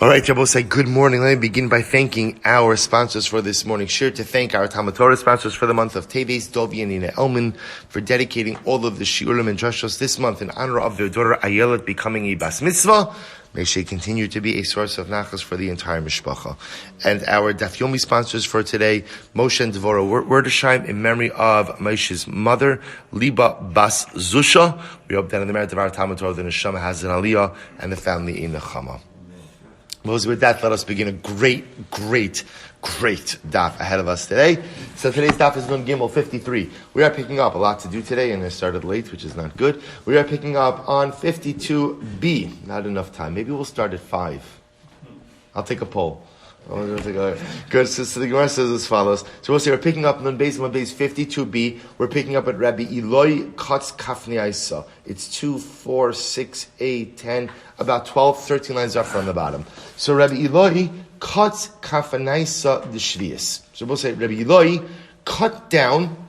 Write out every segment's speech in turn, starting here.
All right, Rabbi, say good morning. Let me begin by thanking our sponsors for this morning. Sure to thank our Talmud Torah sponsors for the month of Teves, Dovi and Nina Elman, for dedicating all of the shiurim and drashos this month in honor of their daughter Ayelet becoming a bas mitzvah. May she continue to be a source of nachas for the entire mishpacha. And our Daf Yomi sponsors for today, Moshe and Devorah Werdesheim, in memory of Moshe's mother, Liba Bas Zusha. We hope that in the merit of our Talmud Torah, the neshama has an aliyah and the family in nechama. With that, let us begin a great daf ahead of us today. So today's daf is Nun Gimel 53. We are picking up a lot to do today, and I started late, which is not good. We are picking up on 52b. Not enough time. Maybe we'll start at 5. I'll take a poll. Good. So the Gemara says as follows. So we'll say we're picking up Nun Beis 52b. We're picking up at Rabbi Eloi Kotz Kafni Isa. It's 2, 4, 6, 8, 10, about 12, 13 lines up from the bottom. So Rabbi Eloi Kotz Kafni Isa the Shvius. So we'll say Rabbi Eloi cut down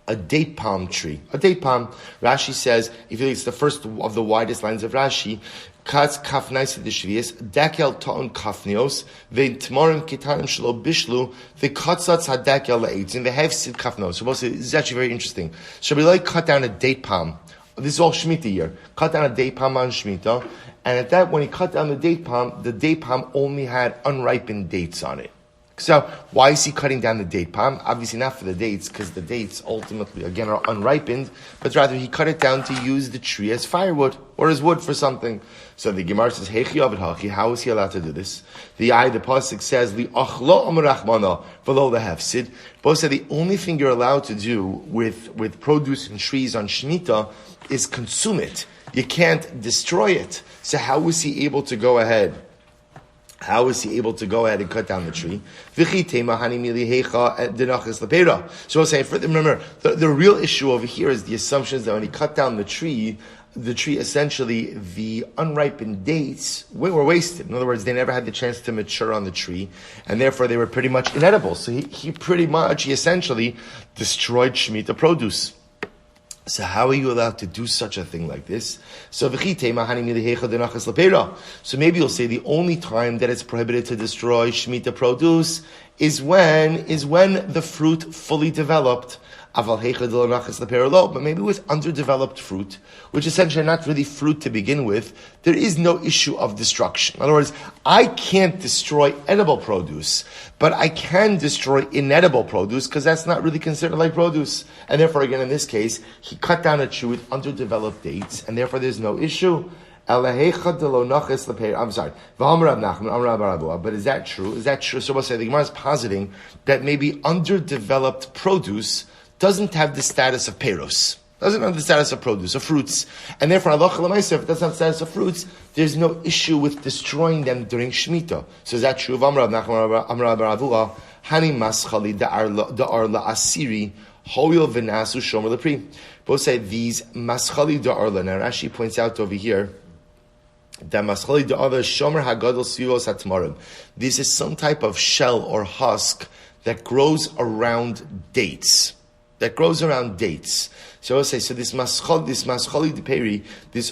a date palm tree. A date palm, Rashi says, if you think it's the first of the widest lines of Rashi, Katz kafnais the shvius, dakel ta'on kafnios, vein tmorim kitanim shlo bishlu, the katzatz hadakel la'etzim, the hefsid kafnos. So this is actually very interesting. So we like cut down a date palm. This is all Shemitah year. Cut down a date palm on Shemitah, and at that, when he cut down the date palm only had unripened dates on it. So, why is he cutting down the date palm? Obviously not for the dates, because the dates ultimately, again, are unripened, but rather he cut it down to use the tree as firewood, or as wood for something. So the Gemara says, Heichi Ovid Hachi, how is he allowed to do this? The Pasuk says, Li achlo amrachmana, below the hefsid. Both said the only thing you're allowed to do with produce and trees on Shemitah is consume it. You can't destroy it. So how was he able to go ahead? How is he able to go ahead and cut down the tree? So I'll say, remember, the real issue over here is the assumption is that when he cut down the tree essentially, the unripened dates were wasted. In other words, they never had the chance to mature on the tree, and therefore they were pretty much inedible. So he essentially destroyed Shemitah produce. So how are you allowed to do such a thing like this? So maybe you'll say the only time that it's prohibited to destroy Shemitah produce is when the fruit fully developed. But maybe with underdeveloped fruit, which essentially are not really fruit to begin with, there is no issue of destruction. In other words, I can't destroy edible produce, but I can destroy inedible produce because that's not really considered like produce. And therefore, again, in this case, he cut down a tree with underdeveloped dates, and therefore there's no issue. I'm sorry. But is that true? Is that true? So we'll say the Gemara is positing that maybe underdeveloped produce doesn't have the status of peros, doesn't have the status of produce, of fruits. And therefore, if it doesn't have the status of fruits, there's no issue with destroying them during Shemitah. So is that true? Both say these maschali da'arla. Now Rashi points out over here that maschali da'arla shomer hagadol sivos hatmarim. This is some type of shell or husk that grows around dates. So I'll say, so this maschali deperi, this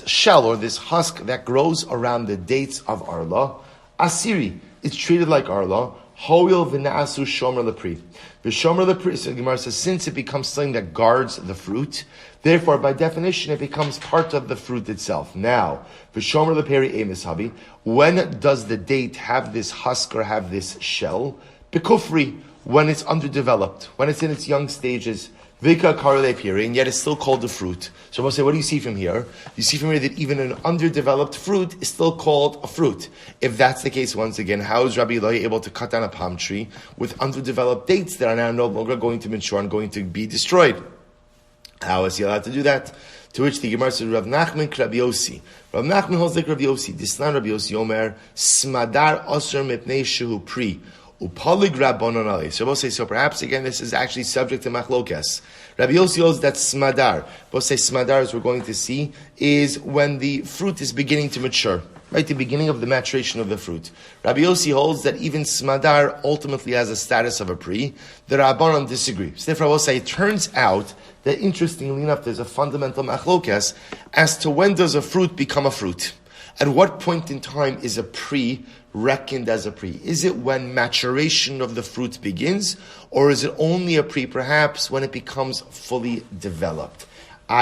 shell or this husk that grows around the dates of arla, asiri, it's treated like arla. Hoil v'na'asu shomer lepri. The shomer lepri, so the Gemara says, since it becomes something that guards the fruit, therefore, by definition, it becomes part of the fruit itself. Now, v'shomer leperi emes habi. When does the date have this husk or have this shell? Bekufri, when it's underdeveloped, when it's in its young stages. Vika karle piri, and yet it's still called a fruit. So we'll say, what do you see from here? You see from here that even an underdeveloped fruit is still called a fruit. If that's the case, once again, how is Rabbi Eloi able to cut down a palm tree with underdeveloped dates that are now no longer going to mature and going to be destroyed? How is he allowed to do that? To which the Gemara says, Rav Nachman Rabbi Yossi. Rav Nachman holds like Rabbi Yossi. Dislan Rabbi Yossi Omer, Smadar Osir Mipnei Shehu Pri. Upalig Rabbanon alei. So both say, so perhaps again this is actually subject to machlokes. Rabbi Yossi holds that smadar. Both say smadar, as we're going to see, is when the fruit is beginning to mature. Right, the beginning of the maturation of the fruit. Rabbi Yossi holds that even smadar ultimately has a status of a pri. The Rabbanon disagree. So therefore I will say, it turns out that interestingly enough, there's a fundamental machlokes as to when does a fruit become a fruit. At what point in time is a pri reckoned as a pri? Is it when maturation of the fruit begins, or is it only a pri perhaps when it becomes fully developed?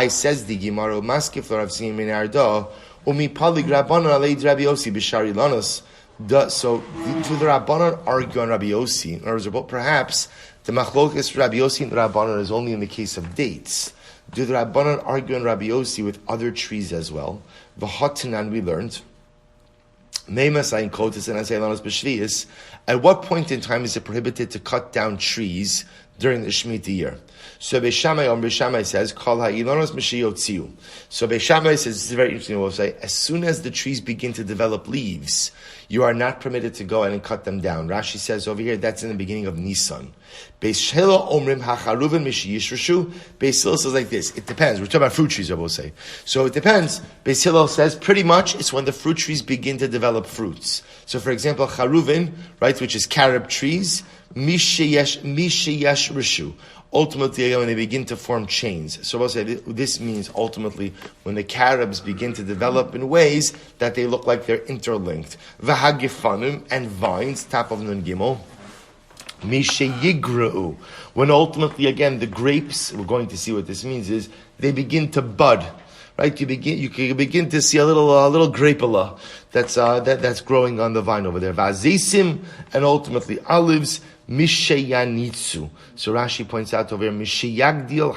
Says the Gemara, Maskif Rav Sim min Arda, Umi Palig Rabbanon aleid Rabbi Yossi b'shari lanos. So do the Rabbanon argue on Rabbi Yossi? In other words, but perhaps the machlokes Rabbi Yossi and the Rabbanon is only in the case of dates. Do the Rabbanon argue on Rabbi Yossi with other trees as well? V'hotinan, we learned. At what point in time is it prohibited to cut down trees during the Shemitah year? So Beishamai says, Kol ha'ilonos m'sheyotziu. So Beishamai says, this is very interesting, we'll say, as soon as the trees begin to develop leaves, you are not permitted to go and cut them down. Rashi says over here, that's in the beginning of Nisan. Beis Hillel omrim hacharuven m'sheyishreshu. Beis Hillel says like this, it depends. We're talking about fruit trees, I will say. So it depends. Beis Hillel says, pretty much, it's when the fruit trees begin to develop fruits. So for example, charuvin, right, which is carob trees, misheyesh reshu. Ultimately, when they begin to form chains. So we'll say this means ultimately when the carobs begin to develop in ways that they look like they're interlinked. V'hagifanim, and vines, top of Nun Gimel. Misheyigra'u. When ultimately, again, the grapes, we're going to see what this means, is they begin to bud. Right, you can begin to see a little grapeola that's growing on the vine over there. Vazisim, and ultimately olives. Misheyanitsu. So Rashi points out over here, Misheyagdil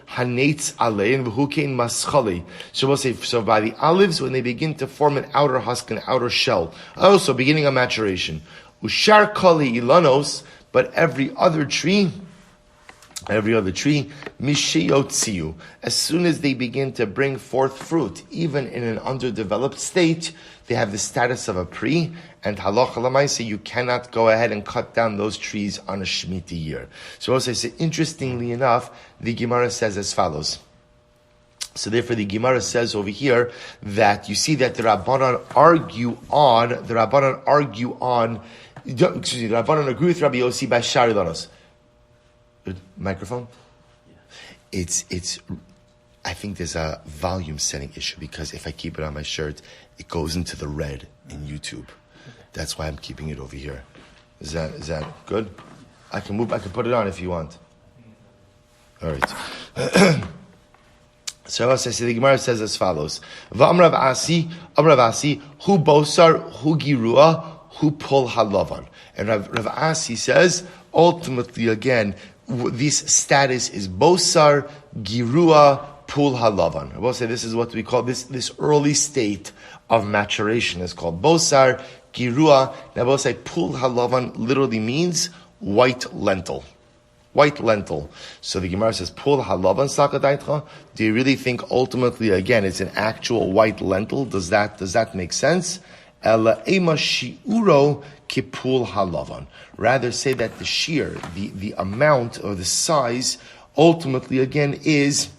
hanetz alein v'hukein maschali. So we'll say, so by the olives, when they begin to form an outer husk, an outer shell. Also, beginning of maturation. Ushar kali ilanos, but every other tree, misheyotziu. As soon as they begin to bring forth fruit, even in an underdeveloped state, they have the status of a pri, and halacha l'maaseh, you cannot go ahead and cut down those trees on a Shemitah year. So also, interestingly enough, the Gemara says as follows. So therefore, the Gemara says over here that you see that the Rabbanon argue on, the Rabbanon agree with Rabbi Yossi by Shari Lanos. Microphone? It's. I think there's a volume setting issue because if I keep it on my shirt, it goes into the red in YouTube. That's why I'm keeping it over here. Is that good? I can put it on if you want. All right. So the Gemara says as follows: V'amrav Asi, hu bosar, hu girua, hu pol halavan. And Rav Asi says ultimately again, this status is bosar, girua, pul halavan. I will say this is what we call this early state of maturation is called bosar, girua. And I will say pul halavan literally means white lentil. White lentil. So the Gemara says pul halavan sakadaitcha. Do you really think ultimately again it's an actual white lentil? Does that make sense? Ela ema shiuro kipul halavan. Rather say that the shear, the amount or the size, ultimately again is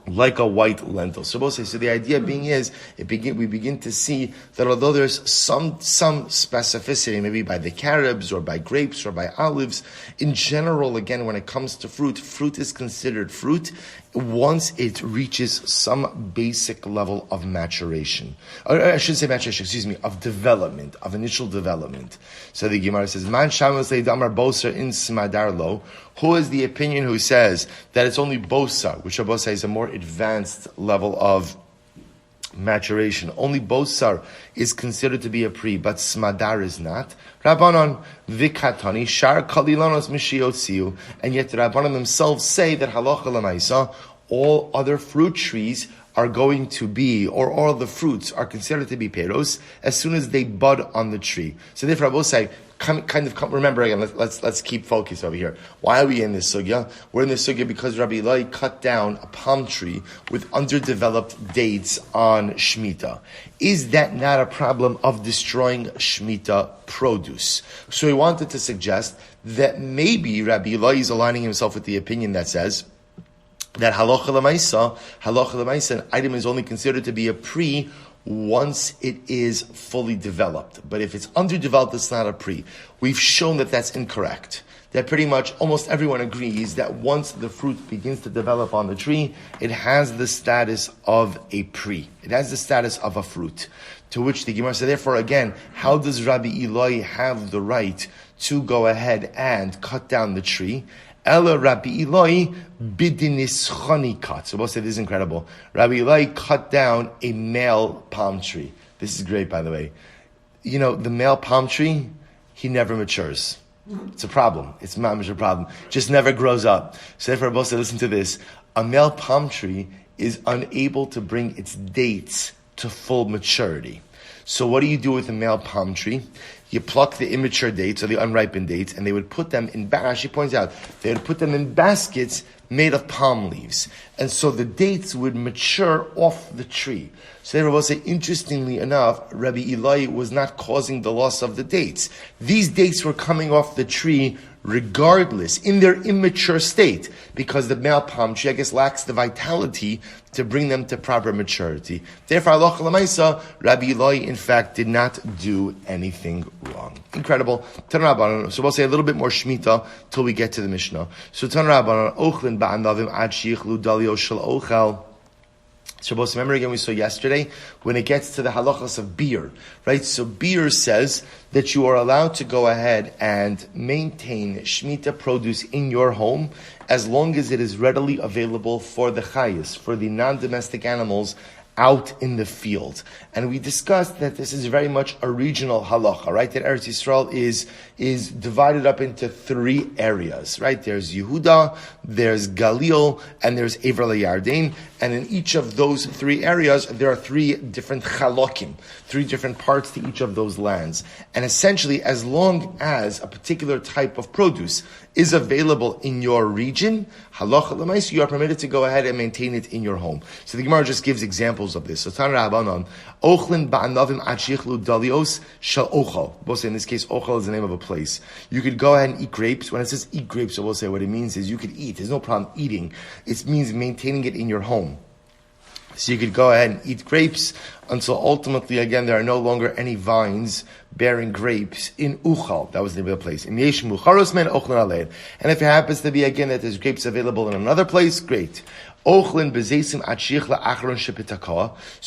like a white lentil. So the idea being is, we begin to see that although there's some specificity, maybe by the carobs or by grapes or by olives, in general, again, when it comes to fruit is considered fruit once it reaches some basic level of maturation. Or I shouldn't say maturation, of development, of initial development. So the Gemara says, Man Shamos Leidamar Boser in Smadarlo. Who is the opinion who says that it's only Bosa, which Bosa is a more advanced level of maturation. Only Bosar is considered to be a pri, but Smadar is not. Rabbanon Vikatani Shar Kalilanos Mishiotziu, and yet the Rabbanon themselves say that halacha l'maisa, all other fruit trees are going to be, or all the fruits are considered to be peros as soon as they bud on the tree. So therefore, I will say, remember again, let's keep focus over here. Why are we in this sugya? We're in this sugya because Rabbi Eloi cut down a palm tree with underdeveloped dates on Shemitah. Is that not a problem of destroying Shemitah produce? So he wanted to suggest that maybe Rabbi Eloi is aligning himself with the opinion that says that halacha l'maisa, an item is only considered to be a pre once it is fully developed. But if it's underdeveloped, it's not a pre. We've shown that that's incorrect. That pretty much almost everyone agrees that once the fruit begins to develop on the tree, it has the status of a pre. It has the status of a fruit. To which the Gemara said, therefore again, how does Rabbi Eloi have the right to go ahead and cut down the tree? Ella Rabbi Eloi bidinis cut. So we'll say this is incredible. Rabbi Eloi cut down a male palm tree. This is great, by the way. You know, the male palm tree, he never matures. It's a problem. It's mamish a problem. Just never grows up. So therefore, we'll say, listen to this. A male palm tree is unable to bring its dates to full maturity. So what do you do with a male palm tree? You pluck the immature dates or the unripened dates, and they would put them in, she points out, they would put them in baskets made of palm leaves. And so the dates would mature off the tree. So they will say, interestingly enough, Rabbi Eloi was not causing the loss of the dates. These dates were coming off the tree regardless, in their immature state, because the male palm tree, I guess, lacks the vitality to bring them to proper maturity. Therefore, halacha l'maisa, Rabbi Eloi, in fact, did not do anything wrong. Incredible. Tana Rabbanan. So we'll say a little bit more Shemitah till we get to the Mishnah. So Tana Rabbanan, ochlin ba'anavim ad shichlu dalio shel ochel. Shabbos, remember again we saw yesterday, when it gets to the halachas of beer, right? So beer says that you are allowed to go ahead and maintain Shemitah produce in your home as long as it is readily available for the chayas, for the non-domestic animals out in the field. And we discussed that this is very much a regional halacha, right? That Eretz Yisrael is divided up into three areas, right? There's Yehuda, there's Galil, and there's Ever LeYarden. And in each of those three areas, there are three different chalokim, three different parts to each of those lands. And essentially, as long as a particular type of produce is available in your region, halacha l'maisa, you are permitted to go ahead and maintain it in your home. So the Gemara just gives examples of this. So Tan Rabbanon, ochlin ba'anavim ad shichlu dalios shel ochel. We'll say in this case, ochel is the name of a place. You could go ahead and eat grapes. When it says eat grapes, so we'll say what it means is you could eat. There's no problem eating. It means maintaining it in your home. So you could go ahead and eat grapes until ultimately, again, there are no longer any vines bearing grapes in Uchal. That was the name of the place. And if it happens to be, again, that there's grapes available in another place, great. So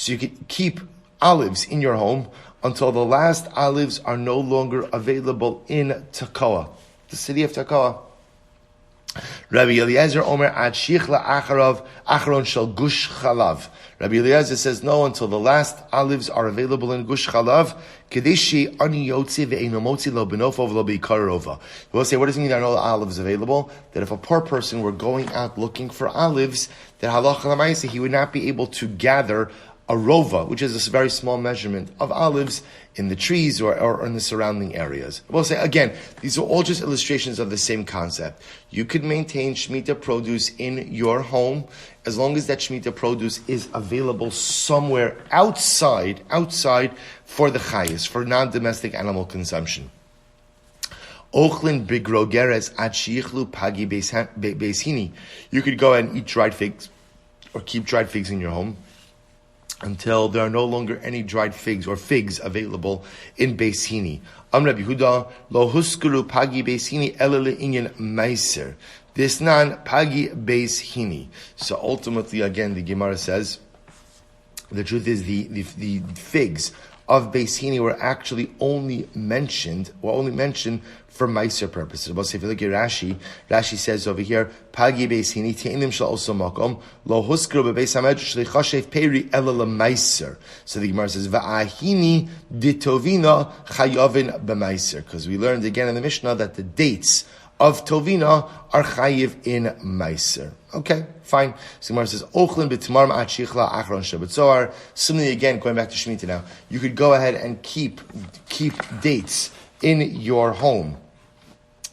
you could keep olives in your home until the last olives are no longer available in Tekoa, the city of Tekoa. Rabbi Eliezer Omer ad shichla acharon shel gush chalav. Rabbi Eliezer says no until the last olives are available in gush chalav. Kedeshi ani yotzi ve'eino motzi lo benofo v'lo beikarova. We'll say, what does it mean there are no olives available? That if a poor person were going out looking for olives, that halacha l'maisa he would not be able to gather a rova, which is a very small measurement of olives in the trees or in the surrounding areas. We'll say, again, these are all just illustrations of the same concept. You could maintain Shemitah produce in your home as long as that Shemitah produce is available somewhere outside for the chayas, for non-domestic animal consumption. Ochlin bigrogeres at shichlu pagi beishini. You could go and eat dried figs or keep dried figs in your home until there are no longer any dried figs or figs available in Beis Hini. Rabbi Yehuda lo huskuru pagi Beis Hini elele inyan meiser. This nan pagi Beis Hini. So ultimately, again, the Gemara says the truth is the figs of Beis Hini were actually only mentioned for Meiser purposes. But if you look at Rashi says over here, Pagi Beis Hini te'inim shel also makom lo huskru bebeis hamedrash shleichashev peri ela lemeiser. So the Gemara says va'ahini ditovina chayavin b'meiser, because we learned again in the Mishnah that the dates of Tovina are chayiv in Meiser. Okay, fine. So Gemara says, Ochlin b'tmarim at shichla achron Shabbat Zohar. Similarly, again, going back to Shemitah now, you could go ahead and keep dates in your home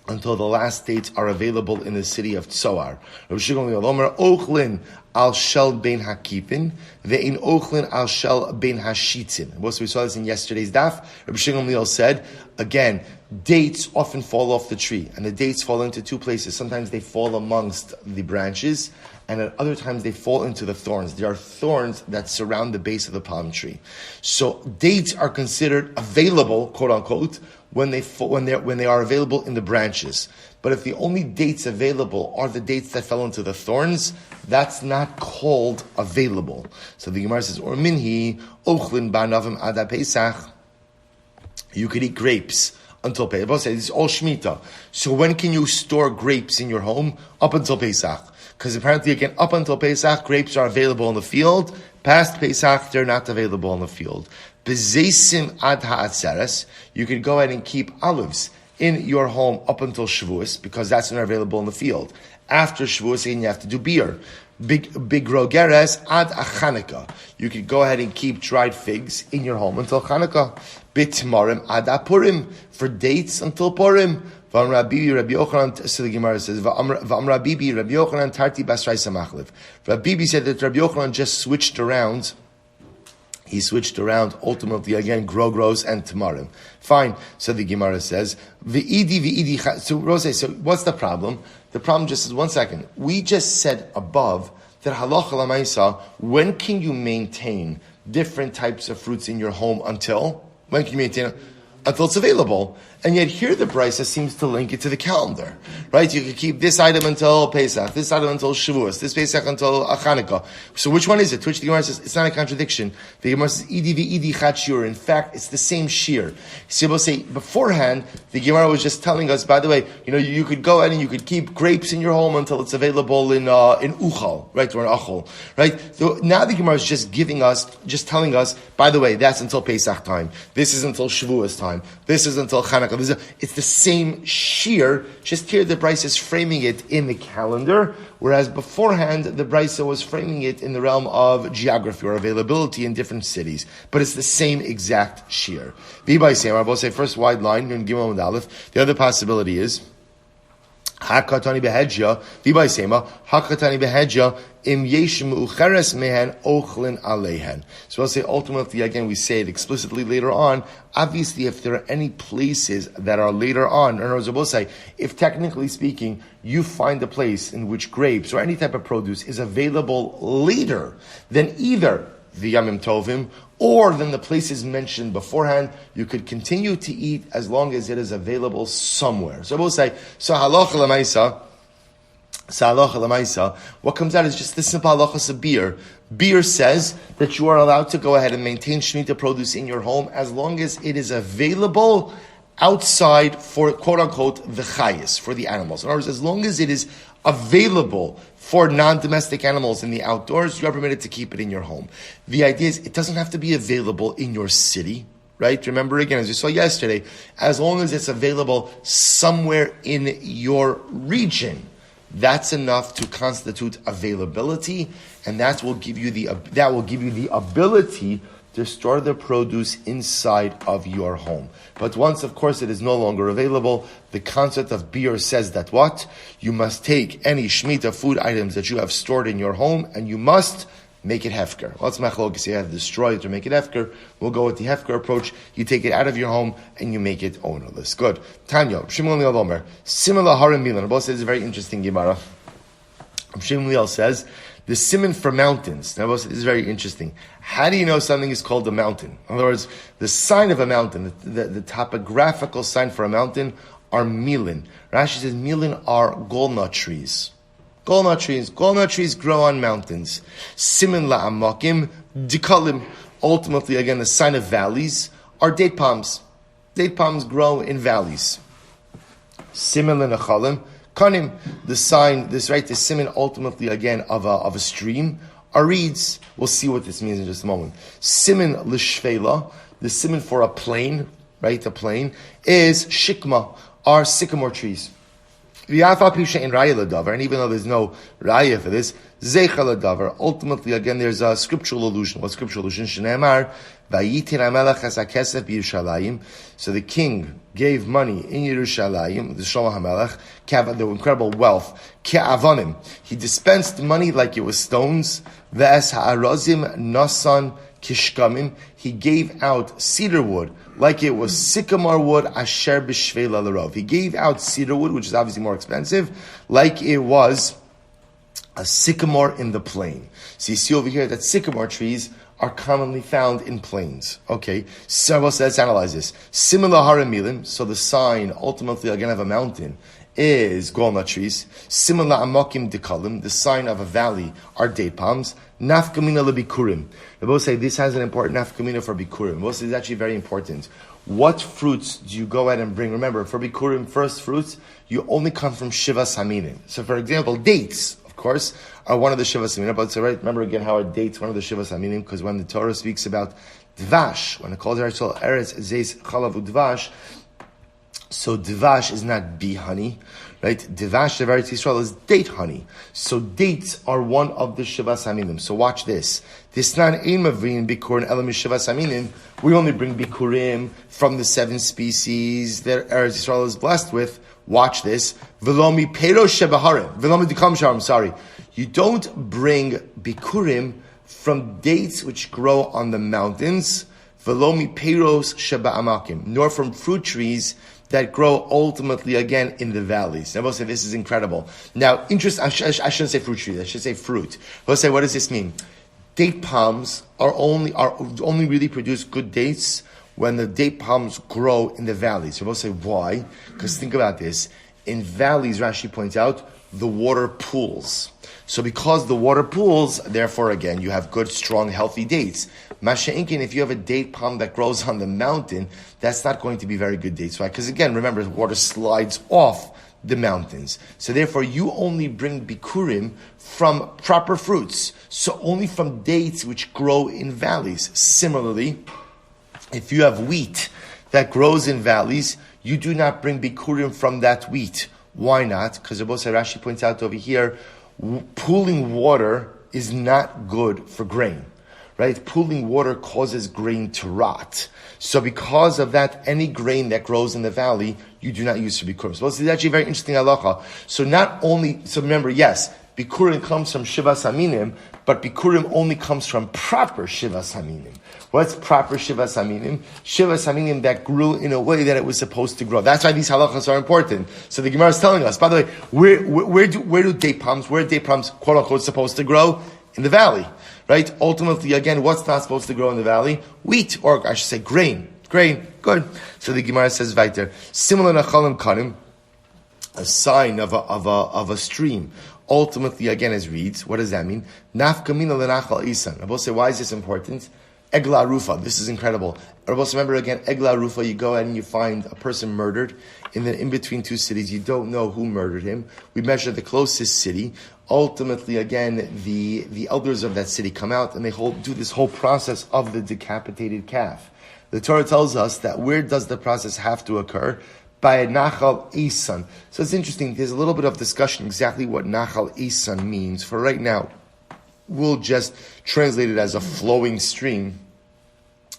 until the last dates are available in the city of Tzoar. Rabbi Shimon Omer, Ochlin al shel bein hakipin, ve'in ochlin al shel bein hashitzin. We saw this in yesterday's daf. Rabbi Shimon Gamliel said, again, dates often fall off the tree, and the dates fall into two places. Sometimes they fall amongst the branches, and at other times they fall into the thorns. There are thorns that surround the base of the palm tree. So dates are considered available, quote unquote, when they are available in the branches. But if the only dates available are the dates that fell into the thorns, that's not called available. So the Gemara says, or minhi ochlin ba'navim ada Pesach. You could eat grapes until Pesach. Both say this is all Shemitah. So when can you store grapes in your home? Up until Pesach. Because apparently, again, up until Pesach, grapes are available in the field. Past Pesach, they're not available in the field. Bezesim ad ha'atzeres. You could go ahead and keep olives in your home up until Shavuos, because that's when they're available in the field. After Shavuos, again, you have to do beer. Big rogeres ad Chanukah. You could go ahead and keep dried figs in your home until Chanukah. Bitmarim ad Purim, for dates until Purim. V'amra bibi Rabbi Yochanan, so the Gemara says, V'amra bibi Rabbi Yochanan tarti basrai samachlev. Rabbi Bibi said that Rabbi Yochanan just switched around. He switched around, ultimately, again, grogros and tamarim. Fine. So the Gemara says, V'idi. So Rose, so what's the problem? The problem just is, one second. We just said above that halacha l'maisa, when can you maintain different types of fruits in your home until? When can you maintain it? Until it's available. And yet here the Brisa seems to link it to the calendar. Right? You could keep this item until Pesach, this item until Shavuos, this Pesach until Chanukah. So which one is it? To which the Gemara says, it's not a contradiction. The Gemara says, Idi v'idi chat shiur. In fact, it's the same shear. So we'll say, beforehand, the Gemara was just telling us, by the way, you could go ahead and you could keep grapes in your home until it's available in Uchal, right? Or in Achol, right? So now the Gemara is just telling us, by the way, that's until Pesach time. This is until Shavuos time. This is until Chanukah. It's the same shear, just here the Brisa is framing it in the calendar, whereas beforehand the Brisa was framing it in the realm of geography or availability in different cities. But it's the same exact shear. I will say first wide line, Gimel and Aleph. The other possibility is Hakatani behedja, Vibaisema, Hakatani behedja, Im Yeshim Ucheres Mehen Ochlin Alehen. So I'll say ultimately, again, we say it explicitly later on. Obviously, if there are any places that are later on, or as I will say, if technically speaking, you find a place in which grapes or any type of produce is available later than either the Yamim Tovim or than the places mentioned beforehand, you could continue to eat as long as it is available somewhere. So we'll say, so halacha l'maisa, what comes out is just the simple halachas of beer. Beer says that you are allowed to go ahead and maintain Shemitah produce in your home as long as it is available outside for, quote unquote, the chayis, for the animals. In other words, as long as it is available for non-domestic animals in the outdoors, you are permitted to keep it in your home. The idea is it doesn't have to be available in your city, right? Remember again, as you saw yesterday, as long as it's available somewhere in your region, that's enough to constitute availability, and that will give you the ability to store the produce inside of your home. But once, of course, it is no longer available, the concept of beer says that what? You must take any Shemitah food items that you have stored in your home, and you must make it hefker. Well, it's machlokes. You have to destroy it or make it hefker. We'll go with the hefker approach. You take it out of your home and you make it ownerless. Good. Tanya, Shimon Liel Omer, similar harim milan. Both says a very interesting Gemara. Shimon Liel says, the simon for mountains. Now, this is very interesting. How do you know something is called a mountain? In other words, the sign of a mountain, the topographical sign for a mountain are milin. Rashi says milin are golnut trees. Golnut trees grow on mountains. Simin la'amakim, dikalim. Ultimately, again, the sign of valleys are date palms. Date palms grow in valleys. Simin la'nachalim, kanim. The sign, the simin ultimately, again, of a stream are reeds. We'll see what this means in just a moment. Simin l'shvela, the simin for a plain, right, a plain, is shikma, are sycamore trees. V'yafal pisha in raya l'davar, and even though there's no raya for this, zeicha l'davar. Ultimately, again, there's a scriptural allusion. What scriptural allusion? Shneimar vayitin hamelach es hakesef b'Yerushalayim. So the king gave money in Yerushalayim, the Shlomo HaMelech, the incredible wealth. Ke'avonim. He dispensed money like it was stones. Ve'es ha'arozim nasan kishkamim. He gave out cedar wood like it was sycamore wood, asher b'shvela l'rov. He gave out cedar wood, which is obviously more expensive, like it was a sycamore in the plain. So you see over here that sycamore trees are commonly found in plains. Okay, so let's analyze this. Similar haramilim, so the sign, ultimately, again, of a mountain, is golna trees. Similar amokim dekalim, the sign of a valley, are date palms. Nafkamina lebikurim. They both say this has an important nafkamina for bikurim. Both say it's actually very important. What fruits do you go ahead and bring? Remember, for bikurim, first fruits, you only come from shiva saminim. So, for example, dates, of course, are one of the shiva saminim. But right, remember again how are dates one of the shiva saminim? Because when the Torah speaks about dvash, when it calls Eretz Zeis Chalav Udvash, so dvash is not bee honey, right? Dvash of Eretz Yisrael is date honey. So dates are one of the shiva saminim. So watch this. Disnan ein mavrin bikurim elam shiva saminim. We only bring bikurim from the 7 species that Eretz Yisrael is blessed with. Watch this. Velomi pero shebaharim. Velomi dikam sharim. Sorry, you don't bring bikurim from dates which grow on the mountains. Velomi peros sheba'amakim, nor from fruit trees that grow ultimately again in the valleys. Now, we'll say this is incredible. Now, I shouldn't say fruit trees. I should say fruit. We'll say, what does this mean? Date palms are only really produce good dates when the date palms grow in the valleys. So we'll say why? Because think about this. In valleys, Rashi points out, the water pools. So because the water pools, therefore again, you have good, strong, healthy dates. Masha'inkin, if you have a date palm that grows on the mountain, that's not going to be very good dates. Why? Because again, remember, the water slides off the mountains. So therefore, you only bring bikurim from proper fruits. So only from dates which grow in valleys. Similarly, if you have wheat that grows in valleys, you do not bring bikurim from that wheat. Why not? Because Rashi points out over here, pooling water is not good for grain. Right? Pooling water causes grain to rot. So because of that, any grain that grows in the valley, you do not use for bikurim. So this is actually a very interesting halacha. So remember, yes, bikurim comes from shiva saminim, but bikurim only comes from proper shiva saminim. What's proper shiva saminim? Shiva saminim that grew in a way that it was supposed to grow. That's why these halachas are important. So the Gemara is telling us, by the way, where do date palms, quote unquote, supposed to grow? In the valley. Right? Ultimately, again, what's not supposed to grow in the valley? Wheat, or I should say grain. Grain. Good. So the Gemara says weiter. Similar to Chalim Kanim, a sign of a stream. Ultimately, again, as reads, what does that mean? Nafkamina lenachal isan. I will say, why is this important? Egla Rufa. This is incredible. Remember again, Egla Rufa, you go ahead and you find a person murdered in between 2 cities. You don't know who murdered him. We measure the closest city. Ultimately, again, the elders of that city come out and they do this whole process of the decapitated calf. The Torah tells us that where does the process have to occur? By a Nachal Isan. So it's interesting. There's a little bit of discussion exactly what Nachal Isan means. For right now, we'll just translate it as a flowing stream.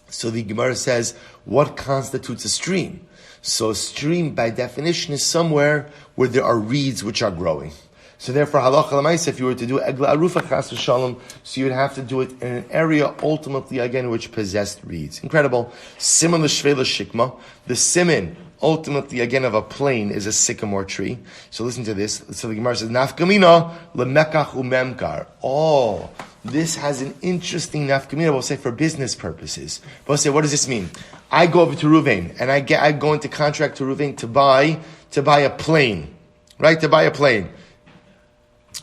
So the Gemara says, what constitutes a stream? So a stream, by definition, is somewhere where there are reeds which are growing. So therefore, halacha l'maisa, if you were to do egla arufa chas v'shalom, so you would have to do it in an area, ultimately, again, which possessed reeds. Incredible. Simon l'shvela shikma. The simon, ultimately, again, of a plain is a sycamore tree. So listen to this. So the Gemara says, nafkamina lemekach umemkar. Oh, this has an interesting nafkamina, we'll say, for business purposes. We'll say, what does this mean? I go over to Ruvain, and I go into contract to Ruvain to buy a plane. Right? To buy a plane.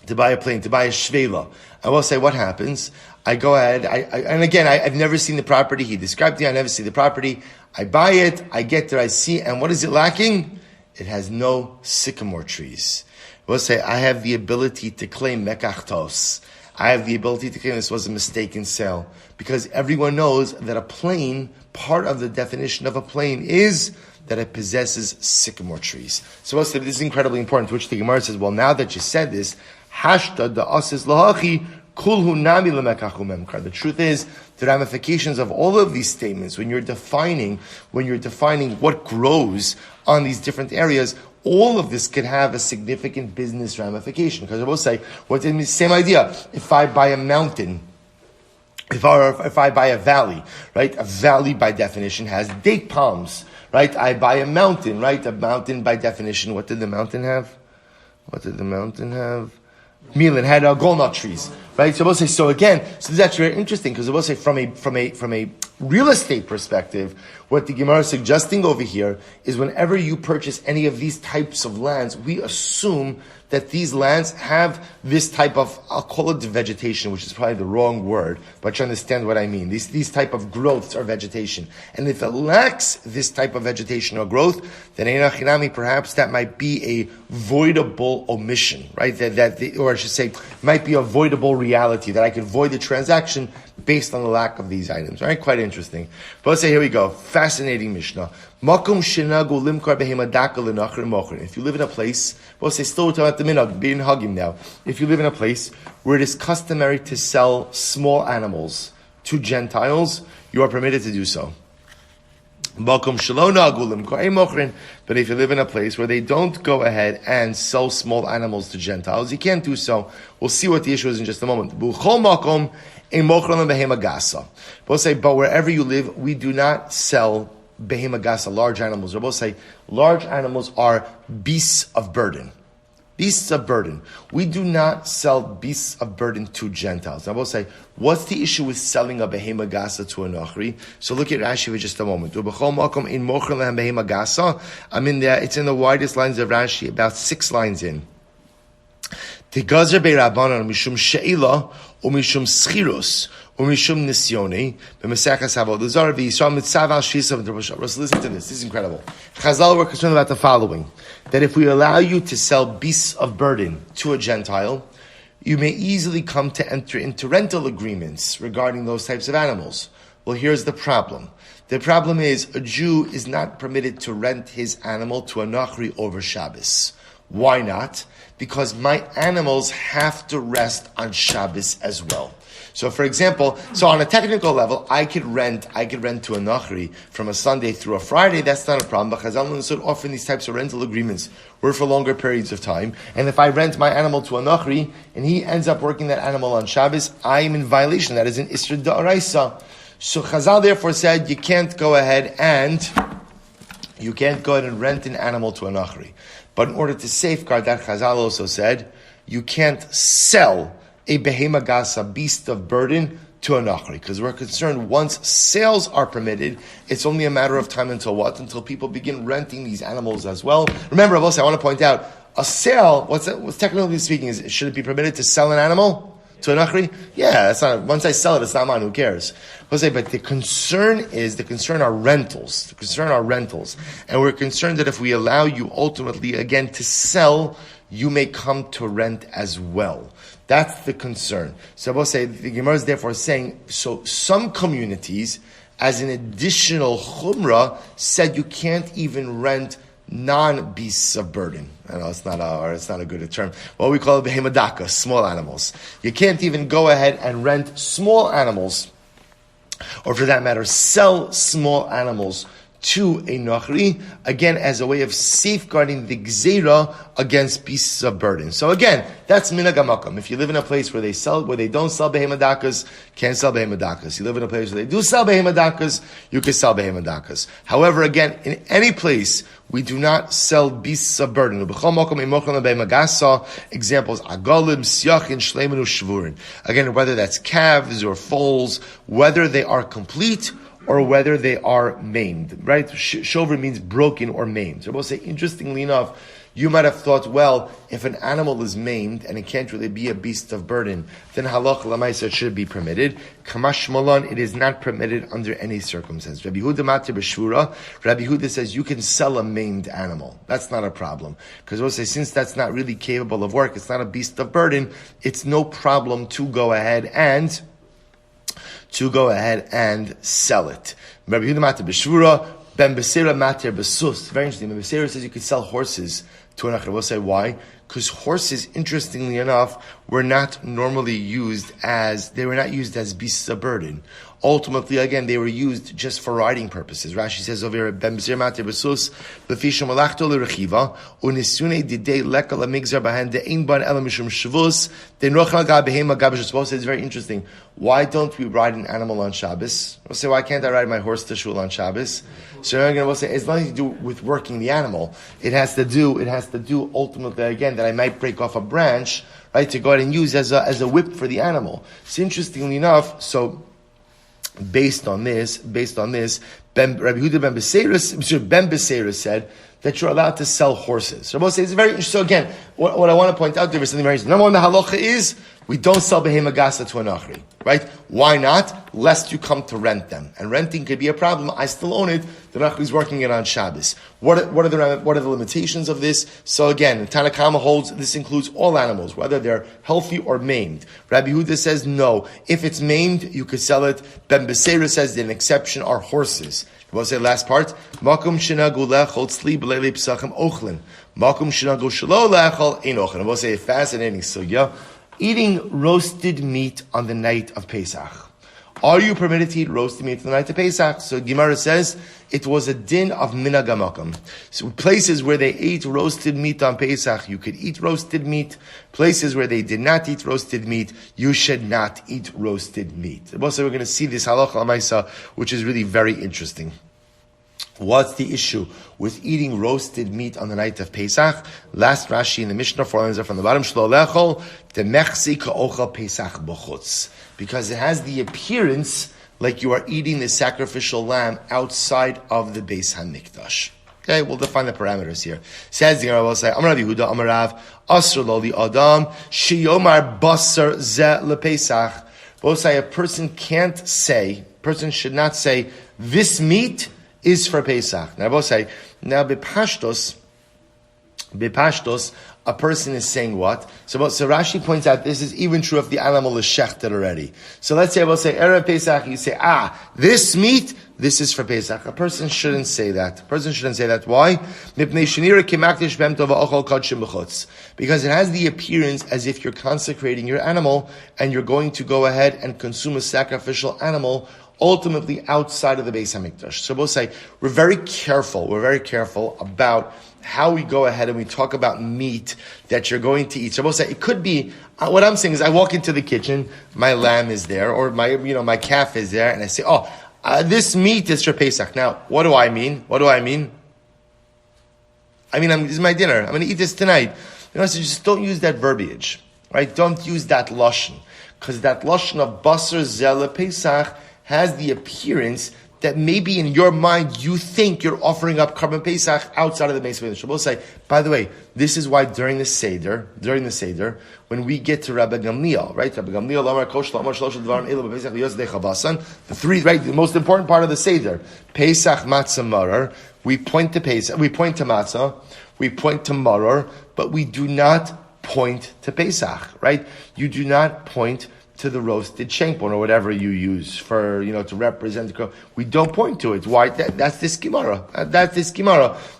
To buy a shvela. I will say, what happens? I go ahead, and again, I've never seen the property. He described it, I never see the property. I buy it, I get there, I see, and what is it lacking? It has no sycamore trees. I will say, I have the ability to claim mekachtos. I have the ability to claim this was a mistaken sale. Because everyone knows that a plane, part of the definition of a plane is that it possesses sycamore trees. So this is incredibly important, to which the Gemara says, well, now that you said this, hashta da asis lahachi kulhu nami lemekachu memkar. The truth is, the ramifications of all of these statements, when you're defining what grows on these different areas, all of this could have a significant business ramification. Because I will say, what's the same idea? If I buy a mountain, if I buy a valley, right? A valley by definition has date palms, right? I buy a mountain, right? A mountain by definition, what did the mountain have? Milan had walnut trees, right? So we'll say, so this is actually very interesting, because we'll say from a real estate perspective, what the Gemara is suggesting over here is whenever you purchase any of these types of lands, we assume that these lands have this type of, I'll call it vegetation, which is probably the wrong word, but you understand what I mean. These type of growths are vegetation. And if it lacks this type of vegetation or growth, then Eina Chinami, perhaps that might be a voidable omission, right? Or I should say, might be a voidable reality, that I could void the transaction based on the lack of these items. All right, quite interesting. But let's say, here we go. Fascinating Mishnah. Makom shenagu limkar behema daka lenachar mocher. If you live in a place, we'll say, still talking about the minhag, being hagim now. If you live in a place where it is customary to sell small animals to Gentiles, you are permitted to do so. Makom shelo nagu limkar mocherin. But if you live in a place where they don't go ahead and sell small animals to Gentiles, you can't do so. We'll see what the issue is in just a moment. Buchol makom. We'll say, but wherever you live, we do not sell behema gasa, large animals. Or we'll say, large animals are beasts of burden. Beasts of burden. We do not sell beasts of burden to Gentiles. Now we'll say, what's the issue with selling a behema gasa to a nochri? So look at Rashi for just a moment. I'm in there, it's in the widest lines of Rashi, about 6 lines in. Tegazer be'Rabbanan mishum she'ila umishum schirus umishum nisyoni b'mesachas avodah zarah v'yisrael mitzav al shisa v'drabosha. Listen to this. This is incredible. Chazal were concerned about the following: that if we allow you to sell beasts of burden to a Gentile, you may easily come to enter into rental agreements regarding those types of animals. Well, here's the problem. The problem is a Jew is not permitted to rent his animal to a nachri over Shabbos. Why not? Because my animals have to rest on Shabbos as well. So, for example, on a technical level, I could rent to a nachri from a Sunday through a Friday. That's not a problem. But Chazal often these types of rental agreements were for longer periods of time. And if I rent my animal to a nachri and he ends up working that animal on Shabbos, I am in violation. That is an Isra Da'araisa. So Chazal therefore said you can't go ahead and rent an animal to a nachri. But in order to safeguard that, Chazal also said, you can't sell a behema gasa, beast of burden, to a nachri. Because we're concerned once sales are permitted, it's only a matter of time until what? Until people begin renting these animals as well. Remember, I want to point out, a sale, what's technically speaking, should it be permitted to sell an animal to a nachri? Yeah, that's not. Once I sell it, it's not mine. Who cares? But the concern are rentals. The concern are rentals, and we're concerned that if we allow you ultimately again to sell, you may come to rent as well. That's the concern. So we'll say the Gemara is therefore saying, so some communities, as an additional chumrah, said you can't even rent non-beasts of burden. I know it's not a good term. What we call it behemadaka, small animals. You can't even go ahead and rent small animals, or for that matter, sell small animals to a nachri, again, as a way of safeguarding the gzeira against beasts of burden. So again, that's minhag hamakom. If you live in a place where they don't sell behemadakas, can't sell behemadakas. You live in a place where they do sell behemadakas, you can sell behemadakas. However, again, in any place, we do not sell beasts of burden. Examples, agalim, syachin, shleimin, shvurin. Again, whether that's calves or foals, whether they are complete or whether they are maimed, right? Shover means broken or maimed. So we'll say, interestingly enough, you might have thought, well, if an animal is maimed and it can't really be a beast of burden, then halach lamaisa it should be permitted. Kamash malan, it is not permitted under any circumstance. Rabbi Yehuda matir b'shvura. Rabbi Yehuda says you can sell a maimed animal. That's not a problem. Because we'll say, since that's not really capable of work, it's not a beast of burden, it's no problem to go ahead and sell it. Rabbi Yehuda matir b'shvura. Ben Besera Mater Besus. Very interesting. Ben Besera says you could sell horses to an achra. We'll say why? Because horses, interestingly enough, were not used as beasts of burden. Ultimately, again, they were used just for riding purposes. Rashi says over here, Ben Besera Mater Besus, Lefisha Malachto Lerechiva, Unisune Didei Leka Lamigzar Bahan De'in Ban Ela Mishum Shavus, De'nochal Ga Behema Ga B'Shabbos. It's very interesting. Why don't we ride an animal on Shabbos? We'll say, why can't I ride my horse to shul on Shabbos? So I'm going to say, it's nothing to do with working the animal. It has to do ultimately, again, that I might break off a branch, right, to go ahead and use as a whip for the animal. So interestingly enough, based on this, Rabbi Yehuda ben Beseira said that you're allowed to sell horses. So Rabbi says it's very interesting. So again, what I want to point out there is something very interesting. Number one, the halacha is we don't sell behema gasa to an achri, right? Why not? Lest you come to rent them, and renting could be a problem. I still own it. The achri is working it on Shabbos. What are the limitations of this? So again, Tanna Kama holds this includes all animals, whether they're healthy or maimed. Rabbi Yehuda says no. If it's maimed, you could sell it. Ben Beseira says that an exception are horses. We'll say last part. Makum shinagu lechol tzli b'leilei Pesachim ochlin. Makum shinagu shelo lechol ein ochlin. We'll say a fascinating sugya. Eating roasted meat on the night of Pesach. Are you permitted to eat roasted meat on the night of Pesach? So Gemara says it was a din of minhag hamakom. So places where they ate roasted meat on Pesach, you could eat roasted meat. Places where they did not eat roasted meat, you should not eat roasted meat. Also, we're going to see this halacha l'maisa, which is really very interesting. What's the issue with eating roasted meat on the night of Pesach? Last Rashi in the Mishnah, 4 lines are from the bottom. Shlo lechol demechsi ka'ochel Pesach b'chutz, because it has the appearance like you are eating the sacrificial lamb outside of the Beis Hamikdash. Okay, we'll define the parameters here. Says the Gemara, will say, Amar Rabbi Yehuda, Amar Rav, Asr lo li Adam, sheyomar basar ze lePesach. We'll say a person should not say, this meat is for Pesach. Now, both say, bepashtos, a person is saying what? So Rashi points out this is even true if the animal is shechted already. So let's say, Erev Pesach, you say, this meat, this is for Pesach. A person shouldn't say that. Why? Because it has the appearance as if you're consecrating your animal and you're going to go ahead and consume a sacrificial animal ultimately outside of the Beis Hamikdash. So both say, we're very careful about how we go ahead and we talk about meat that you're going to eat. So both say, it could be, what I'm saying is I walk into the kitchen, my lamb is there, or my calf is there, and I say, this meat is for Pesach. Now, what do I mean? This is my dinner. I'm going to eat this tonight. So just don't use that verbiage, right? Don't use that lashon. Because that lashon of basar zeh lePesach has the appearance that maybe in your mind you think you're offering up Karban Pesach outside of the Beis Hamikdash. We'll say, by the way, this is why during the Seder, when we get to Rabbi Gamliel, right? Rabbi Gamliel, Amar Kosh, Amar Shlosh Dvarim Ela B'Pesach Liyos Dei Chabasan, the three, right? The most important part of the Seder, Pesach Matzah Marar. We point to Pesach, we point to Matzah, we point to Marar, but we do not point to Pesach, right? You do not point to the roasted shenk-bone or whatever you use for, to represent the. We don't point to it. Why? That's this Gemara.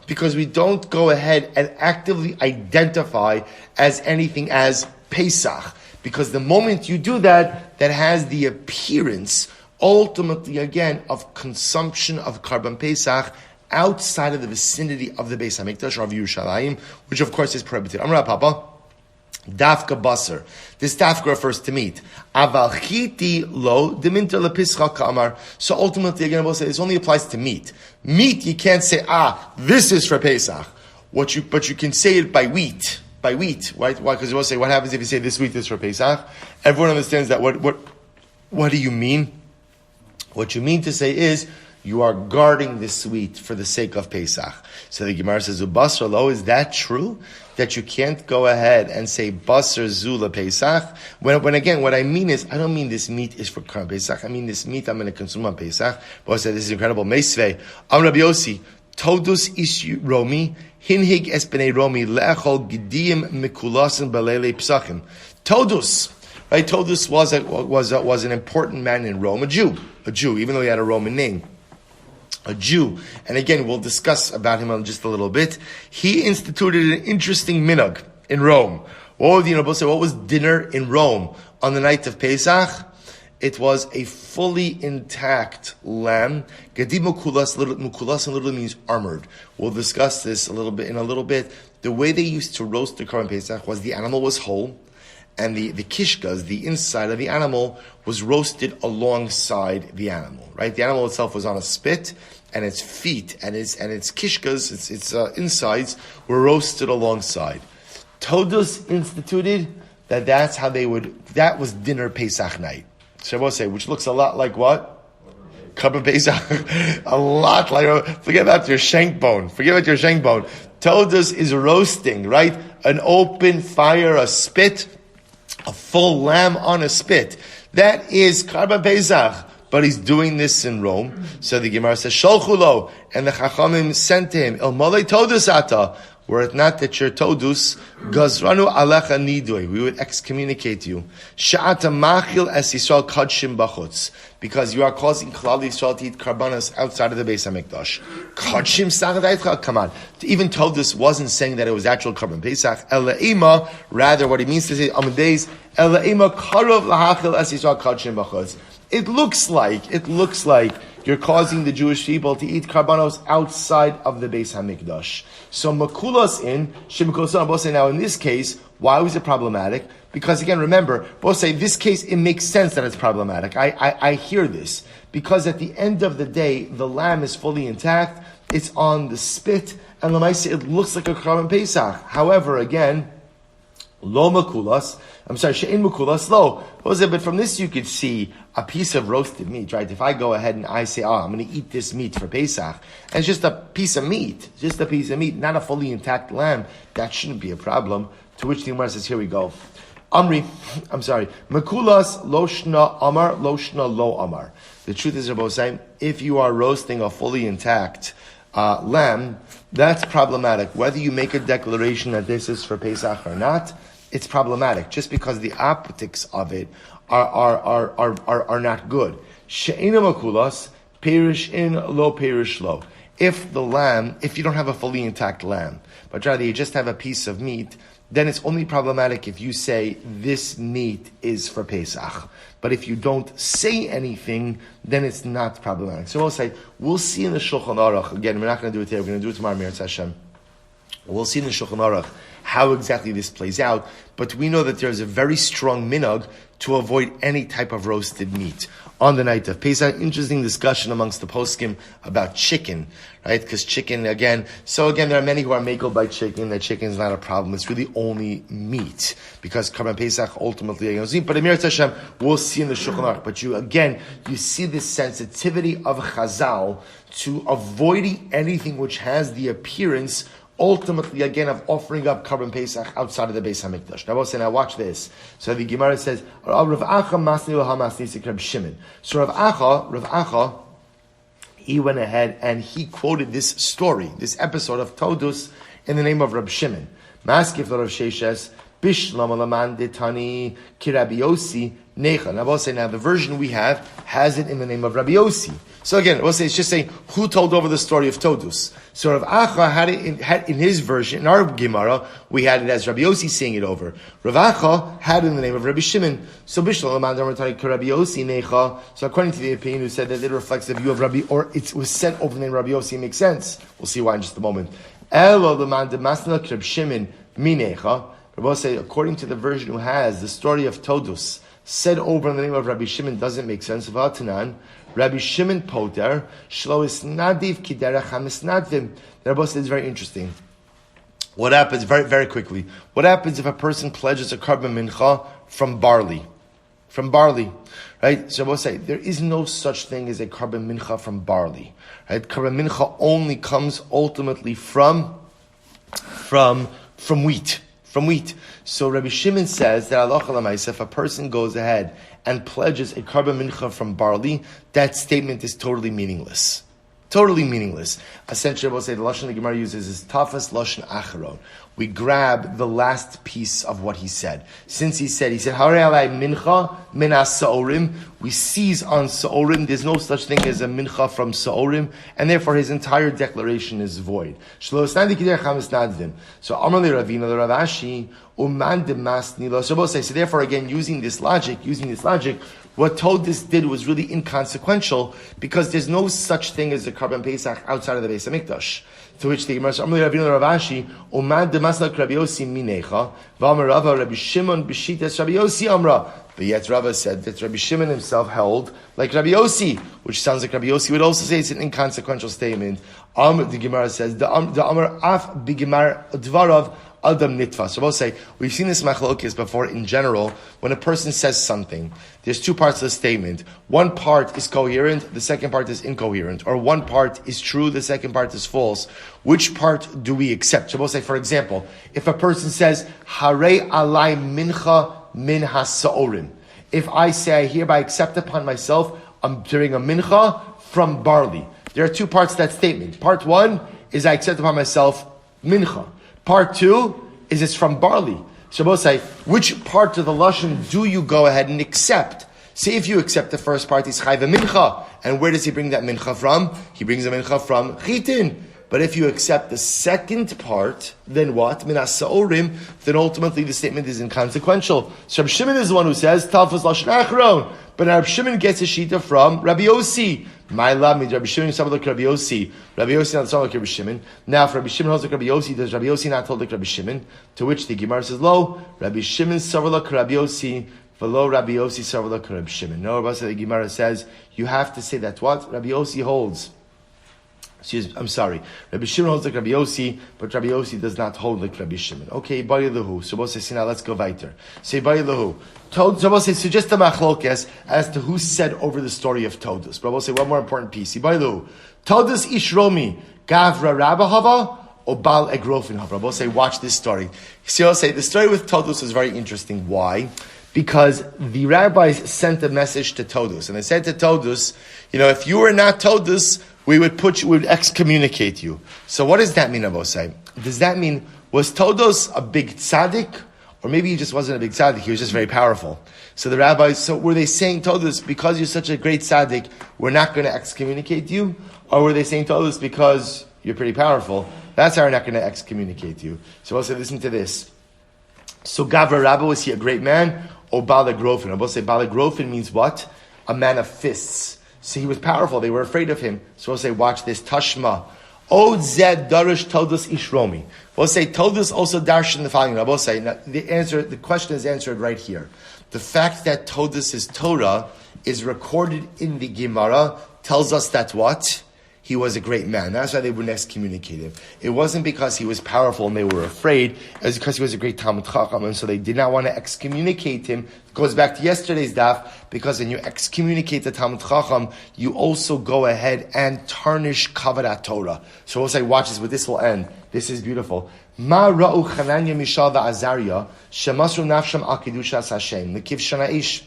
Because we don't go ahead and actively identify as anything as Pesach. Because the moment you do that, that has the appearance, ultimately again, of consumption of Karban Pesach outside of the vicinity of the Beis Hamikdash or of Yerushalayim, which of course is prohibited. Amar Papa. Dafka basar. This dafka refers to meat. Aval chiti lo deminta lepischa kamar. So ultimately, again, we'll say this only applies to meat. Meat, you can't say, this is for Pesach. But you can say it by wheat. Right? Why? Because we'll say, what happens if you say this wheat is for Pesach? Everyone understands that. What do you mean? What you mean to say is, you are guarding this wheat for the sake of Pesach. So the Gemara says, Basar lo, is that true? That you can't go ahead and say Basar Zula Pesach? When again, what I mean is, I don't mean this meat is for Karban Pesach. I mean this meat I'm going to consume on Pesach. But I said, this is incredible. Meisvei, Am Rabbi Yossi, Todus ish Romi, Hinhig es b'nei Romi, le'echol gidiyim mikulasin balele Pesachim. Todus. Right? Todus was an important man in Rome, a Jew, even though he had a Roman name. a Jew, and again, we'll discuss about him in just a little bit. He instituted an interesting minhag in Rome. What was dinner in Rome on the night of Pesach? It was a fully intact lamb. Gadim mukulas literally means armored. We'll discuss this in a little bit. The way they used to roast the Korban Pesach was the animal was whole, and the kishkas, the inside of the animal, was roasted alongside the animal. Right, the animal itself was on a spit, and its feet and its kishkas, its insides, were roasted alongside. Todus instituted that's how they would. That was dinner Pesach night. Shavuot say, which looks a lot like what? Korban Pesach. A lot like. Forget about your shank bone. Todus is roasting, right? An open fire, a spit, a full lamb on a spit. That is Korban Pesach. But he's doing this in Rome. So the Gemara says, Sholchulo, and the Chachamim sent to him, El Malay Todus Ata, were it not that your Todus, Gazranu Alecha Nidui, we would excommunicate you. Sha'ata Machil Es Yisrael Kadshim Bachutz, because you are causing Klal Yisrael to eat karbanos outside of the Beis HaMikdash. Kadshim Sachadaitcha, come on. Even Todus wasn't saying that it was actual Korban Pesach. Ela'ima, rather what he means to say, Amadeis, Ela'ima Karov Lahachil Es Yisrael Kadshim Bachutz. It looks like you're causing the Jewish people to eat karbanos outside of the Beis HaMikdash. So makulas in, shemikulas both say now in this case, why was it problematic? Because again, remember, both say this case, it makes sense that it's problematic. I hear this. Because at the end of the day, the lamb is fully intact, it's on the spit, and Lamaisa, it looks like a Korban Pesach. However, again, lo makulas, she'in makulas lo. But from this you could see a piece of roasted meat, right? If I go ahead and I say, I'm going to eat this meat for Pesach, and it's just a piece of meat, not a fully intact lamb, that shouldn't be a problem. To which the Gemara says, here we go. Makulas loshna amar, loshna lo amar. The truth is, Rabbi saying, if you are roasting a fully intact lamb, that's problematic. Whether you make a declaration that this is for Pesach or not, it's problematic, just because the optics of it are not good. She'ena makulas, perish in, lo perish lo. If you don't have a fully intact lamb, but rather you just have a piece of meat, then it's only problematic if you say this meat is for Pesach. But if you don't say anything, then it's not problematic. So we'll see in the Shulchan Aruch, again, we're not going to do it today, we're going to do it tomorrow, Meretz Hashem. We'll see in the Shulchan Aruch how exactly this plays out, but we know that there's a very strong minhag to avoid any type of roasted meat on the night of Pesach. Interesting discussion amongst the poskim about chicken, right? Because chicken, again, there are many who are makel by chicken, that chicken is not a problem. It's really only meat, because Korban Pesach ultimately, but Emir Hashem, we'll see in the Shulchan Aruch. But you see this sensitivity of Chazal to avoiding anything which has the appearance ultimately, again, of offering up Korban Pesach outside of the Beis HaMikdash. Now watch this. So the Gemara says, Rav Acha masni l'hamasni sikrab Shimon. So Rav Acha, he went ahead and he quoted this story, this episode of Todus in the name of Rab Shimon. Maskif Rav Sheshes, Bishlam alaman detani kirabi Yosi necha. Now the version we have has it in the name of Rabbi Yosi. So again, we'll say it's just saying who told over the story of Todus. So Rav Acha had in his version, in our Gemara, we had it as Rabbi Yosi saying it over. Rav Acha had it in the name of Rabbi Shimon. So Bishlam Rabbi Yosi Necha. So according to the opinion who said that it reflects the view of Rabbi, or it was said over the name of Rabbi Yosi, it makes sense. We'll see why in just a moment. Elo Laman de Masna Krab Shimon Minecha. Rabbi say, according to the version who has the story of Todus said over in the name of Rabbi Shimon, doesn't make sense. V'atanan, Rabbi Shimon Poter, Shlo is Nadiv Kiderach HaMisnadvim. The Rabbi says it's very interesting. What happens, very, very quickly, what happens if a person pledges a Korban Mincha from barley? From barley, right? So Rabbi say, there is no such thing as a Korban Mincha from barley, right? Korban Mincha only comes ultimately from wheat. From wheat. So Rabbi Shimon says that halacha l'maaseh, if a person goes ahead and pledges a Korban Mincha from barley, that statement is totally meaningless. Totally meaningless. Essentially, we'll say the lashon the Gemara uses is tafas lashon acharon. We grab the last piece of what he said. Since he said, Harei alai mincha min ha-sa'orim. We seize on sa'orim. There's no such thing as a mincha from sa'orim, and therefore his entire declaration is void. So Amar li Ravina the Rav Ashi uman demasni lo. So both say, so therefore again, using this logic, what Todus did was really inconsequential because there's no such thing as a Karban Pesach outside of the Beis HaMikdash. To which the Gemara says, Amar Ravina Rav Ashi, Uman demasna Rabbi Yossi minecha, v'amar Rava Rabbi Shimon b'shitas Rabbi Yossi amra. But yet Rava said that Rabbi Shimon himself held like Rabbi Yossi, which sounds like Rabbi Yossi would also say it's an inconsequential statement. The Gemara says, the Amar af b'gemar dvarav Adam nitva. So we'll say, we've seen this machlokes before in general. When a person says something, there's two parts of the statement. One part is coherent, the second part is incoherent. Or one part is true, the second part is false. Which part do we accept? So we'll say, for example, if a person says, Harei alai mincha min ha-sa'orim. If I say, I hereby accept upon myself, I'm doing a mincha from barley. There are two parts to that statement. Part one is I accept upon myself mincha. Part two is it's from barley. So both say, which part of the lashon do you go ahead and accept? Say if you accept the first part, he's chayv mincha. And where does he bring that mincha from? He brings the mincha from chitin. But if you accept the second part, then what? Minas sa'orim, then ultimately the statement is inconsequential. So Rabbi Shimon is the one who says, Talfus lashon achron. But Rabbi Shimon gets a shita from Rabbi Yossi. My love means Rabbi Shimon sounds like Rabbi Yossi. Rabbi Yossi not sound like Rabbi Shimon. Now, if Rabbi Shimon holds like Rabbi Yossi, does Rabbi Yossi not hold like Rabbi Shimon? To which the Gemara says, Lo, Rabbi Shimon sounds like Rabbi Yossi. V'lo Rabbi Yossi sounds like Rabbi Shimon. No, the Gemara says you have to say that what Rabbi Yossi holds. I'm sorry. Rabbi Shimon holds like Rabbi Yossi, but Rabbi Yossi does not hold like Rabbi Shimon. Okay, Bari Lahu. So we'll say, now let's go weiter. Say Bari Lahu. So we'll say, so just a machlokes as to who said over the story of Todus. But we'll say one more important piece. Bari Lahu. Todus Ishromi Gavra Rabahava or Bal Egrofin Hava. We'll say, watch this story. So we'll say, the story with Todus is very interesting. Why? Because the rabbis sent a message to Todus. And they said to Todus, if you were not Todus, we would excommunicate you. So what does that mean, Abosai? Does that mean, was Todus a big tzaddik? Or maybe he just wasn't a big tzaddik, he was just very powerful. So the rabbis, were they saying Todus, because you're such a great tzaddik, we're not going to excommunicate you? Or were they saying Todus, because you're pretty powerful, that's how we're not going to excommunicate you? So Abosai, listen to this. So Gavra Rabba, was he a great man? Or Bala Grofin? Abosai, Bala Grofin means what? A man of fists. So he was powerful. They were afraid of him. So we'll say, watch this. Tashma. Od zed darish Todus ishromi. We'll say, Todus also darshan the following. We'll say, the question is answered right here. The fact that Todus is Torah is recorded in the Gemara tells us that what? He was a great man. That's why they wouldn't excommunicate him. It wasn't because he was powerful and they were afraid. It was because he was a great Talmud Chacham, and so they did not want to excommunicate him. It goes back to yesterday's daf, because when you excommunicate the Talmud Chacham, you also go ahead and tarnish Kavarat Torah. So we'll say, watch this, with this will end. This is beautiful. Ma ra'u Chananya Mishal va'Azariah shemasru nafsham al kedushas Hashem lekiv shana ish.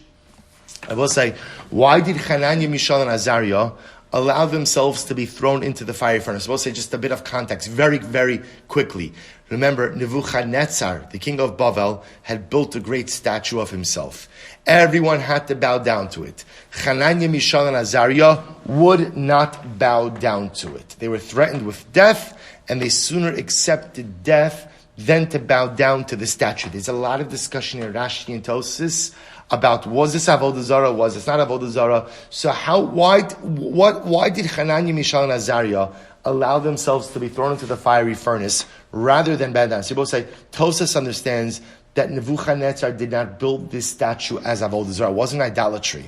I will say, why did Chananya, Mishael, and Azariah allow themselves to be thrown into the fiery furnace? We'll say just a bit of context, very, very quickly. Remember, Nebuchadnezzar, the king of Bavel, had built a great statue of himself. Everyone had to bow down to it. Hananiah, Mishael, and Azariah would not bow down to it. They were threatened with death, and they sooner accepted death than to bow down to the statue. There's a lot of discussion in Rashi and Tosfos about, was this Avodah Zarah, was this not Avodah Zarah? So why did Hananiah, Mishael, and Azariah allow themselves to be thrown into the fiery furnace rather than bow down? So both say, Tosfos understands that Nebuchadnezzar did not build this statue as Avodah Zarah. It wasn't idolatry.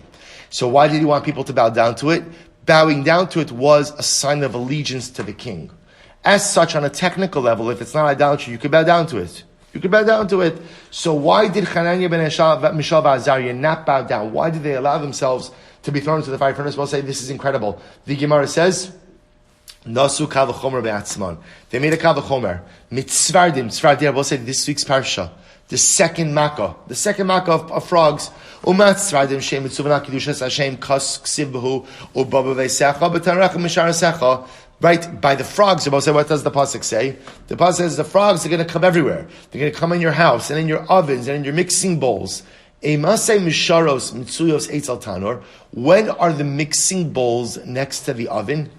So why did he want people to bow down to it? Bowing down to it was a sign of allegiance to the king. As such, on a technical level, if it's not idolatry, you could bow down to it. You could bow down to it. So why did Hananiah ben Mishael v'Azariah not bow down? Why did they allow themselves to be thrown into the fire furnace? We'll say this is incredible. The Gemara says, Nasu kavachomer be'atzman. They made a kavachomer. Mitzvardim. We'll say this week's parsha. the second makkah of frogs. Umat tzradim shem mitzuvah kidushas Hashem kas ksivhu ubaba veisecha b'tarach misharasecha. Right, by the frogs, what does the pasuk say? The pasuk says the frogs are going to come everywhere. They're going to come in your house and in your ovens and in your mixing bowls. When are the mixing bowls next to the oven?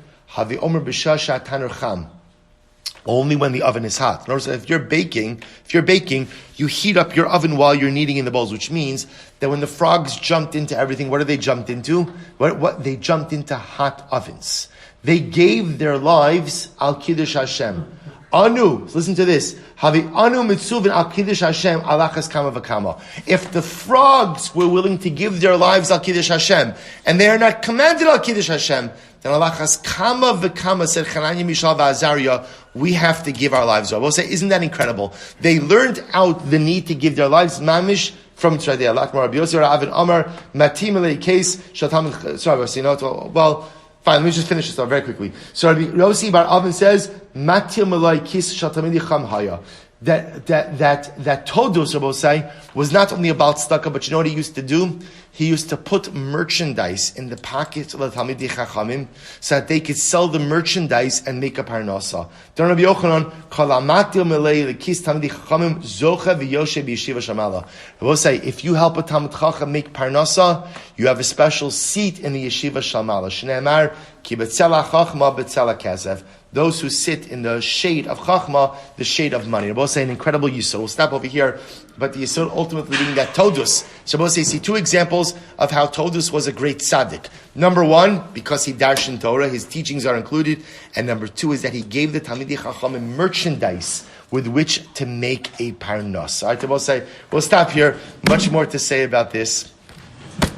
Only when the oven is hot. In other words, if you're baking, you heat up your oven while you're kneading in the bowls, which means that when the frogs jumped into everything, what did they jump into? What they jumped into hot ovens. They gave their lives al kiddush Hashem. Anu, listen to this. Havi anu mitzuvin al kiddush Hashem alachas kama v'kama. If the frogs were willing to give their lives al kiddush Hashem, and they are not commanded al kiddush Hashem, then alachas kama v'kama, said Chananya, Mishael, v'Azariah, we have to give our lives. I will say, isn't that incredible? They learned out the need to give their lives mamish from Tzradei. Rabbi Yossi Avin Amar matim elei case shatam. Well. Fine, let me just finish this up very quickly. So Rabbi Yossi Bar Avin says, "Matil malai kis shatamidi cham haya." That Todos, Rabbi say, was not only about tzedakah, but you know what he used to do? He used to put merchandise in the pockets of the Talmidei Chachamim so that they could sell the merchandise and make a parnasa. Don Rabbi Yochanan, Kol hamatil malei lekis Talmidei Chachamim zocha v'yoshe b'yeshiva shamala. Rabbi say, if you help a Talmid Chacham make parnasa, you have a special seat in the yeshiva shamala. Shneimar ki betzela chachma betzela kesef. Those who sit in the shade of Chachma, the shade of money. Rabbi say an incredible yisod. We'll stop over here, but the yisod ultimately being that Todus. So Rabbi say, see two examples of how Todus was a great tzaddik. Number one, because he darshan Torah, his teachings are included, and number two is that he gave the Talmidei Chachamim merchandise with which to make a parnas. All right, Rabbi say, we'll stop here. Much more to say about this.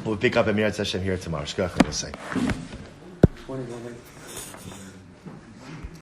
We'll pick up Emirat Hashem here tomorrow. Shkach, Rabbi say.